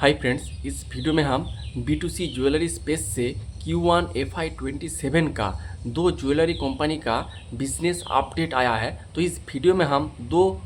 Hi friends, इस video में हम B2C ज्वेलरी स्पेस से Q1 FY27 का दो ज्वेलरी कंपनी का बिजनेस अपडेट आया है। तो इस वीडियो में हम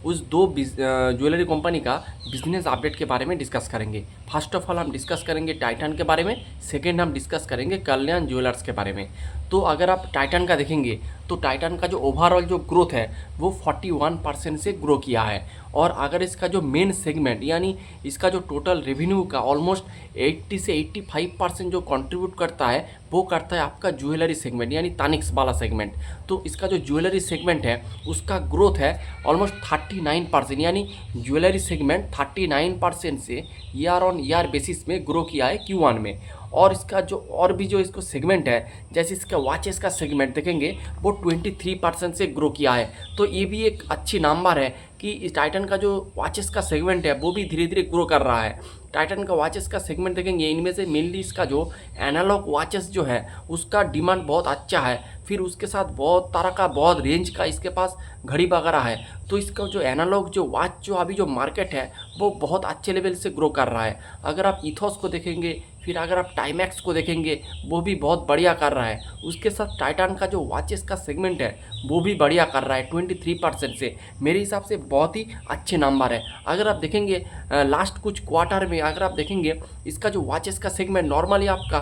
उस दो ज्वेलरी कंपनी का बिजनेस अपडेट के बारे में डिस्कस करेंगे। फर्स्ट ऑफ ऑल हम डिस्कस करेंगे टाइटन के बारे में, सेकेंड हम डिस्कस करेंगे कल्याण ज्वेलर्स के बारे में। तो अगर आप टाइटन का देखेंगे तो टाइटन का जो ओवरऑल जो ग्रोथ है वो 41% से ग्रो किया है। और अगर इसका जो मेन सेगमेंट यानी इसका जो टोटल रेवेन्यू का ऑलमोस्ट 80 से 85% जो कंट्रीब्यूट करता है वो करता है आपका ज्वेलरी सेगमेंट यानी तानिक्स वाला सेगमेंट। तो इसका जो ज्वेलरी सेगमेंट है उसका ग्रोथ है ऑलमोस्ट 39%, यानी ज्वेलरी सेगमेंट 39% से ईयर ऑन ईयर बेसिस में ग्रो किया है Q1 में। और इसका जो और भी जो इसको सेगमेंट है, जैसे इसका वॉचेस का सेगमेंट देखेंगे वो 23% से ग्रो किया है। तो ये भी एक अच्छी नंबर है कि इस टाइटन का जो वॉचेस का सेगमेंट है वो भी धीरे धीरे ग्रो कर रहा है। टाइटन का वॉचेस का सेगमेंट देखेंगे, इनमें से मेनली इसका जो एनालॉग वॉचेस जो है उसका डिमांड बहुत अच्छा है। फिर उसके साथ बहुत तरह का बहुत रेंज का इसके पास घड़ी वगैरह है। तो इसका जो एनालॉग जो वॉच जो अभी जो मार्केट है वो बहुत अच्छे लेवल से ग्रो कर रहा है। अगर आप इथोस को देखेंगे, फिर अगर आप टाइमैक्स को देखेंगे वो भी बहुत बढ़िया कर रहा है। उसके साथ टाइटन का जो वॉचेस का सेगमेंट है वो भी बढ़िया कर रहा है 23% से। मेरे हिसाब से बहुत ही अच्छे नंबर है। अगर आप देखेंगे लास्ट कुछ क्वार्टर में अगर आप देखेंगे इसका जो वॉचेस का सेगमेंट नॉर्मली आपका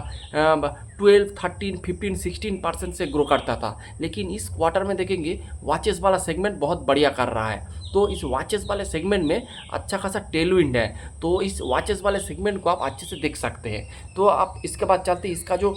12, 13, 15, 16% से ग्रो करता था, लेकिन इस क्वार्टर में देखेंगे वॉचेस वाला सेगमेंट बहुत बढ़िया कर रहा है। तो इस वॉचेस वाले सेगमेंट में अच्छा खासा टेलविंड है। तो इस वॉचेस वाले सेगमेंट को आप अच्छे से देख सकते हैं। तो आप इसके बाद चलते इसका जो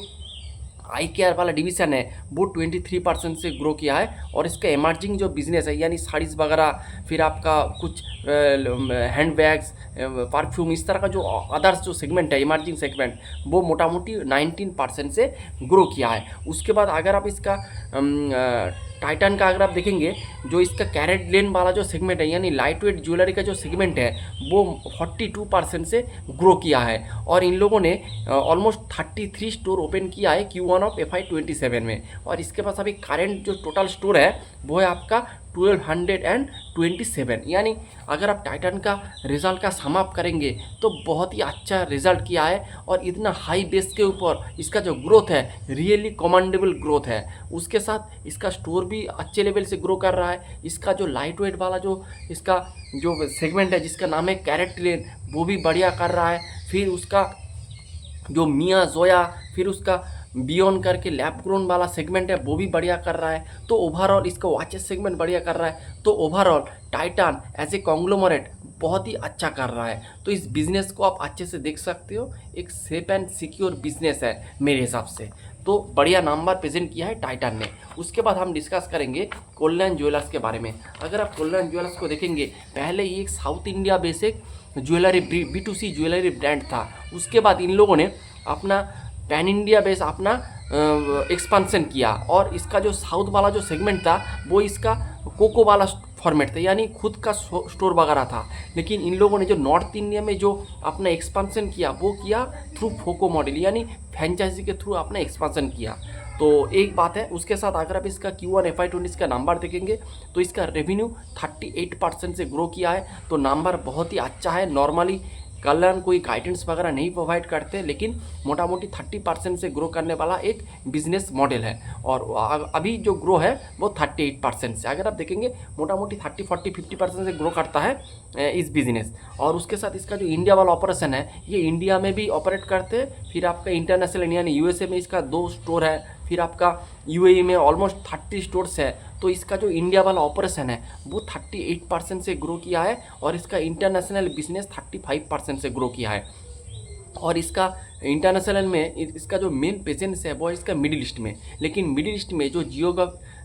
आई केयर वाला डिवीज़न है वो 23% से ग्रो किया है। और इसका एमर्जिंग जो बिज़नेस है यानी साड़ीज़ वगैरह, फिर आपका कुछ हैंड बैग्स, परफ्यूम, इस तरह का जो अदर्स जो सेगमेंट है इमर्जिंग सेगमेंट वो मोटा मोटी 19% से ग्रो किया है। उसके बाद अगर आप इसका टाइटन का अगर आप देखेंगे जो इसका कैरेट लेन वाला जो सेगमेंट है यानी लाइट वेट ज्वेलरी का जो सेगमेंट है वो 42% से ग्रो किया है। और इन लोगों ने ऑलमोस्ट 33 स्टोर ओपन किया है Q1 ऑफ FY27 में। और इसके पास अभी करेंट जो टोटल स्टोर है वो है आपका 1227। यानी अगर आप टाइटन का रिज़ल्ट का सम अप करेंगे तो बहुत ही अच्छा रिज़ल्ट किया है। और इतना हाई बेस के ऊपर इसका जो ग्रोथ है रियली कमांडेबल ग्रोथ है। उसके साथ इसका स्टोर भी अच्छे लेवल से ग्रो कर रहा है। इसका जो लाइट वेट वाला जो इसका जो सेगमेंट है जिसका नाम है कैरेट लेन वो भी बढ़िया कर रहा है। फिर उसका जो मिया जोया, फिर उसका बियॉन्ड करके लैब ग्रोन वाला सेगमेंट है वो भी बढ़िया कर रहा है। तो ओवरऑल इसका वॉचेस सेगमेंट बढ़िया कर रहा है। तो overall Titan as a conglomerate बहुत ही अच्छा कर रहा है। तो इस बिज़नेस को आप अच्छे से देख सकते हो, एक सेफ एंड सिक्योर बिजनेस है मेरे हिसाब से। तो बढ़िया नंबर प्रेजेंट किया है टाइटन ने। उसके बाद हम डिस्कस करेंगे कल्याण ज्वेलर्स के बारे में। अगर आप कल्याण ज्वेलर्स को देखेंगे, पहले ये एक south India basic jewellery B2C jewellery brand था। उसके बाद इन लोगों ने अपना पैन इंडिया बेस अपना एक्सपांसन किया। और इसका जो साउथ वाला जो सेगमेंट था वो इसका कोको वाला फॉर्मेट था यानी खुद का स्टोर वगैरह था। लेकिन इन लोगों ने जो नॉर्थ इंडिया में जो अपना एक्सपांसन किया वो किया थ्रू फोको मॉडल यानी फ्रेंचाइजी के थ्रू अपना एक्सपांसन किया। तो एक बात है। उसके साथ अगर आप इसका Q1 FY20 का नंबर देखेंगे तो इसका रेवेन्यू 38% से ग्रो किया है। तो नंबर बहुत ही अच्छा है। नॉर्मली कल्याण कोई गाइडेंस वगैरह नहीं प्रोवाइड करते, लेकिन मोटा मोटी 30% से ग्रो करने वाला एक बिजनेस मॉडल है। और अभी जो ग्रो है वो 38% से, अगर आप देखेंगे मोटा मोटी 30, 40, 50% से ग्रो करता है इस बिज़नेस। और उसके साथ इसका जो इंडिया वाला ऑपरेशन है ये इंडिया में भी ऑपरेट करते हैं। फिर आपका इंटरनेशनल यानी USA में इसका 2 स्टोर है। फिर आपका UAE में ऑलमोस्ट 30 स्टोर्स है। तो इसका जो इंडिया वाला ऑपरेशन है वो 38% से ग्रो किया है। और इसका इंटरनेशनल बिजनेस 35% से ग्रो किया है। और इसका इंटरनेशनल में इसका जो मेन प्रेजेंस है वो है इसका मिडिल ईस्ट में। लेकिन मिडिल ईस्ट में जो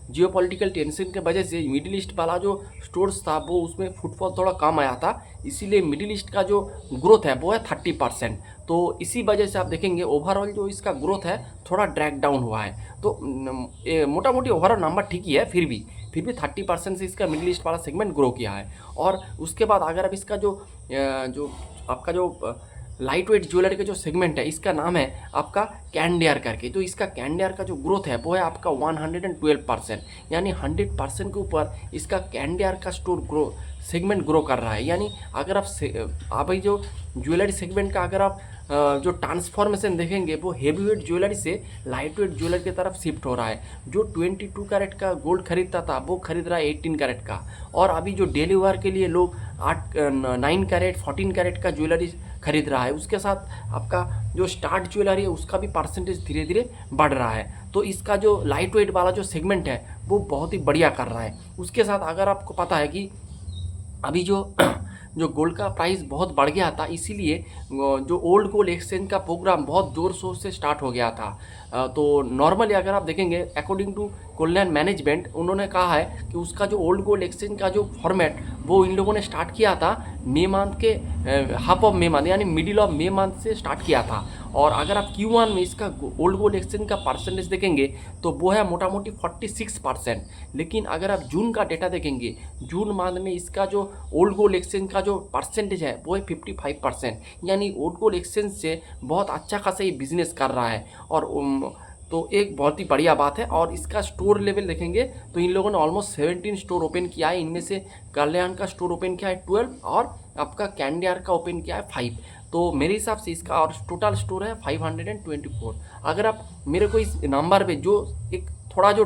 जियोपॉलिटिकल टेंशन के वजह से मिडिल ईस्ट वाला जो स्टोर्स था वो उसमें फुटफॉल थोड़ा कम आया था। इसीलिए मिडिल ईस्ट का जो ग्रोथ है वो है 30%। तो इसी वजह से आप देखेंगे ओवरऑल जो इसका ग्रोथ है थोड़ा ड्रैग डाउन हुआ है। तो मोटा मोटी ओवरऑल नंबर ठीक ही है। फिर भी 30% से इसका मिडिल ईस्ट वाला सेगमेंट ग्रो किया है। और उसके बाद अगर आप इसका जो आपका जो लाइट वेट ज्वेलरी का जो सेगमेंट है इसका नाम है आपका कैंडियर करके। तो इसका कैंडियर का जो ग्रोथ है वो है आपका 112%, यानी 100% के ऊपर इसका कैंडियर का स्टोर ग्रो सेगमेंट ग्रो कर रहा है। यानी अगर आप ही जो ज्वेलरी सेगमेंट का अगर आप जो ट्रांसफॉर्मेशन देखेंगे वो हेवी वेट ज्वेलरी से लाइट वेट ज्वेलरी की तरफ शिफ्ट हो रहा है। जो 22 कैरेट का गोल्ड खरीदता था वो खरीद रहा है 18 कैरेट का। और अभी जो डेली वेयर के लिए लोग 9 कैरेट 14 कैरेट का ज्वेलरी खरीद रहा है। उसके साथ आपका जो स्टार्ट ज्वेलरी है उसका भी परसेंटेज धीरे धीरे बढ़ रहा है। तो इसका जो लाइट वेट वाला जो सेगमेंट है वो बहुत ही बढ़िया कर रहा है। उसके साथ अगर आपको पता है कि अभी जो जो गोल्ड का प्राइस बहुत बढ़ गया था, इसीलिए जो ओल्ड गोल्ड एक्सचेंज का प्रोग्राम बहुत ज़ोर शोर से स्टार्ट हो गया था। तो नॉर्मली अगर आप देखेंगे अकॉर्डिंग टू कल्याण मैनेजमेंट, उन्होंने कहा है कि उसका जो ओल्ड गोल्ड एक्सचेंज का जो फॉर्मेट वो इन लोगों ने स्टार्ट किया था मे मंथ के हाफ ऑफ मे मंथ यानी मिडिल ऑफ मे मंथ से स्टार्ट किया था। और अगर आप Q1 में इसका ओल्ड गोल्ड एक्सचेंज का परसेंटेज देखेंगे तो वो है मोटा मोटी 46%। लेकिन अगर आप जून का डेटा देखेंगे, जून मंथ में इसका जो ओल्ड गोल्ड एक्सचेंज का जो परसेंटेज है वो है 55%। यानी ओल्ड गोल्ड एक्सचेंज से बहुत अच्छा खासा ये बिजनेस कर रहा है। और तो एक बहुत ही बढ़िया बात है। और इसका स्टोर लेवल देखेंगे तो इन लोगों ने ऑलमोस्ट 17 स्टोर ओपन किया है। इनमें से कल्याण का स्टोर ओपन किया है 12 और आपका कैंडियार का ओपन किया है 5। तो मेरे हिसाब से इसका और टोटल स्टोर है 524। अगर आप मेरे को इस नंबर पे जो एक थोड़ा जो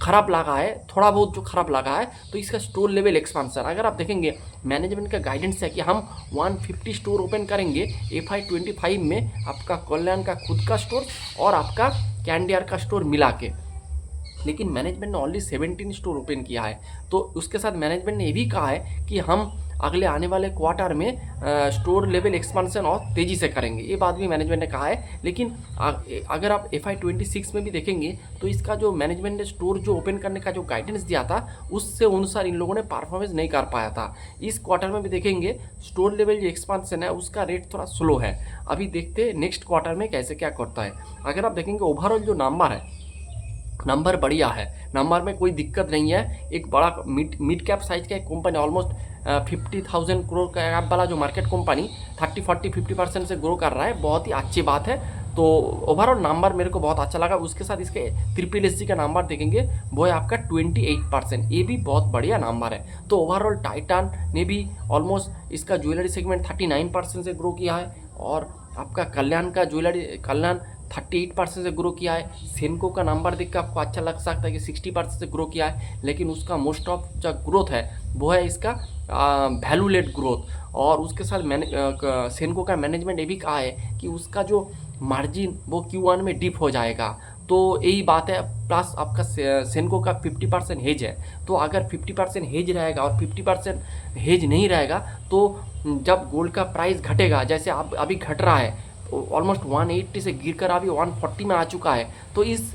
खराब लगा है, थोड़ा बहुत जो खराब लगा है, तो इसका स्टोर लेवल एक्सपांशन अगर आप देखेंगे मैनेजमेंट का गाइडेंस है कि हम 150 स्टोर ओपन करेंगे FY25 में, आपका कल्याण का खुद का स्टोर और आपका कैंडियार का स्टोर मिला के। लेकिन मैनेजमेंट ने ओनली 17 स्टोर ओपन किया है। तो उसके साथ मैनेजमेंट ने ये भी कहा है कि हम अगले आने वाले क्वार्टर में स्टोर लेवल एक्सपांशन और तेज़ी से करेंगे, ये बात भी मैनेजमेंट ने कहा है। लेकिन अगर आप FY26 में भी देखेंगे तो इसका जो मैनेजमेंट ने स्टोर जो ओपन करने का जो गाइडेंस दिया था उससे अनुसार इन लोगों ने परफॉर्मेंस नहीं कर पाया था। इस क्वार्टर में भी देखेंगे स्टोर लेवल जो एक्सपांशन है उसका रेट थोड़ा स्लो है। अभी देखते हैं नेक्स्ट क्वार्टर में कैसे क्या करता है। अगर आप देखेंगे ओवरऑल जो नंबर है, नंबर बढ़िया है, नंबर में कोई दिक्कत नहीं है। एक बड़ा मिड कैप साइज का एक कंपनी ऑलमोस्ट 50,000 करोड़ का कैप वाला जो मार्केट कंपनी 30-40-50% से ग्रो कर रहा है, बहुत ही अच्छी बात है। तो ओवरऑल नंबर मेरे को बहुत अच्छा लगा। उसके साथ इसके SSSG का नंबर देखेंगे वो है आपका 28%, ये भी बहुत बढ़िया नंबर है। तो ओवरऑल टाइटान ने भी ऑलमोस्ट इसका ज्वेलरी सेगमेंट 39% से ग्रो किया है। और आपका कल्याण का ज्वेलरी कल्याण 38% से ग्रो किया है। सेनको का नंबर देख कर आपको अच्छा लग सकता है कि 60% से ग्रो किया है, लेकिन उसका मोस्ट ऑफ जो ग्रोथ है वो है इसका वैल्यू लेड ग्रोथ। और उसके साथ सेनको का मैनेजमेंट ये भी कहा है कि उसका जो मार्जिन वो Q1 में डिप हो जाएगा। तो यही बात है। प्लस आपका सेनको का 50% हेज है। तो अगर 50% हेज रहेगा और 50% हेज नहीं रहेगा तो जब गोल्ड का प्राइस घटेगा, जैसे आप अभी घट रहा है ऑलमोस्ट 180 से गिरकर अभी 140 में आ चुका है, तो इस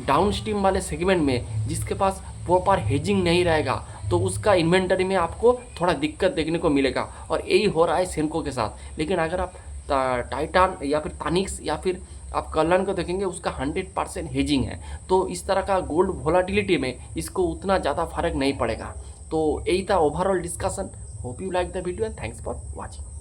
डाउन स्ट्रीम वाले सेगमेंट में जिसके पास प्रॉपर हेजिंग नहीं रहेगा तो उसका इन्वेंटरी में आपको थोड़ा दिक्कत देखने को मिलेगा। और यही हो रहा है सेनको के साथ। लेकिन अगर आप टाइटान या फिर तानिक्स या फिर आप कल्याण को देखेंगे उसका 100% हेजिंग है। तो इस तरह का गोल्ड वोलाटिलिटी में इसको उतना ज़्यादा फर्क नहीं पड़ेगा। तो यही था overall discussion. Hope you like the video and thanks for watching.